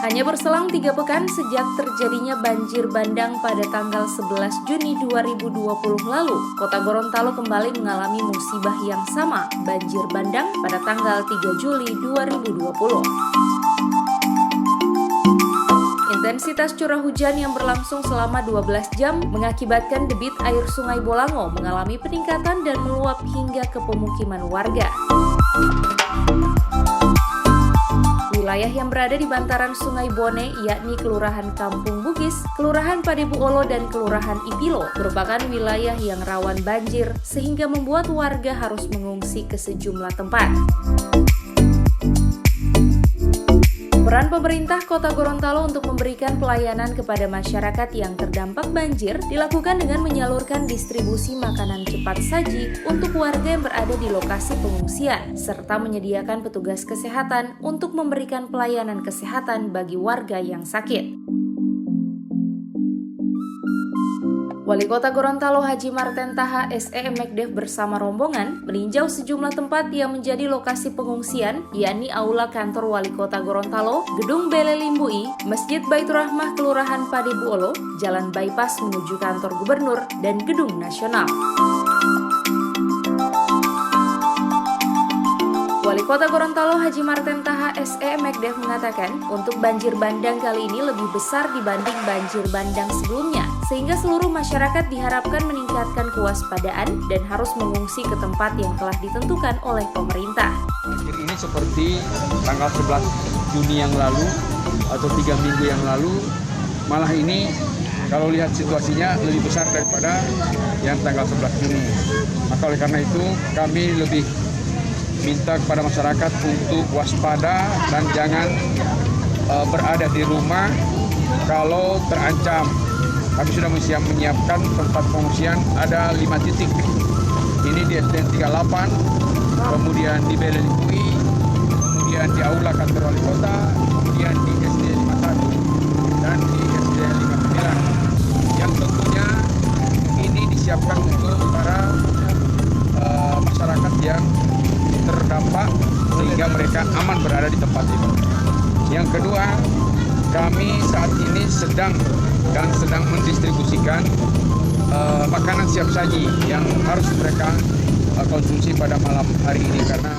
Hanya berselang 3 pekan sejak terjadinya banjir bandang pada tanggal 11 Juni 2020 lalu, Kota Gorontalo kembali mengalami musibah yang sama, banjir bandang pada tanggal 3 Juli 2020. Intensitas curah hujan yang berlangsung selama 12 jam mengakibatkan debit air Sungai Bolango mengalami peningkatan dan meluap hingga ke pemukiman warga. Wilayah yang berada di bantaran Sungai Bone, yakni Kelurahan Kampung Bugis, Kelurahan Padebuolo, dan Kelurahan Ipilo, merupakan wilayah yang rawan banjir sehingga membuat warga harus mengungsi ke sejumlah tempat. Peran pemerintah Kota Gorontalo untuk memberikan pelayanan kepada masyarakat yang terdampak banjir dilakukan dengan menyalurkan distribusi makanan cepat saji untuk warga yang berada di lokasi pengungsian, serta menyediakan petugas kesehatan untuk memberikan pelayanan kesehatan bagi warga yang sakit. Wali Kota Gorontalo Haji Marten Taha SE Mekdev bersama rombongan meninjau sejumlah tempat yang menjadi lokasi pengungsian, yakni Aula Kantor Wali Kota Gorontalo, Gedung Bele Limbui, Masjid Baitur Rahmah Kelurahan Padebuolo, Jalan Bypass menuju Kantor Gubernur, dan Gedung Nasional. Wali Kota Gorontalo Haji Marten Taha SE Mekdev mengatakan, untuk banjir bandang kali ini lebih besar dibanding banjir bandang sebelumnya, sehingga seluruh masyarakat diharapkan meningkatkan kewaspadaan dan harus mengungsi ke tempat yang telah ditentukan oleh pemerintah. Banjir ini seperti tanggal 11 Juni yang lalu atau 3 minggu yang lalu, malah ini kalau lihat situasinya lebih besar daripada yang tanggal 11 Juni. Maka oleh karena itu kami lebih minta kepada masyarakat untuk waspada dan jangan berada di rumah kalau terancam. Kami sudah menyiapkan tempat pengungsian ada 5 titik. Ini di SDN 38, kemudian di Bele Limbui, kemudian di Aula Kantor Wali Kota, kemudian di SDN 51 dan di SDN 59. Yang tentunya ini disiapkan untuk para masyarakat yang terdampak sehingga mereka aman berada di tempat itu. Yang kedua, kami saat ini sedang mendistribusikan makanan siap saji yang harus mereka konsumsi pada malam hari ini karena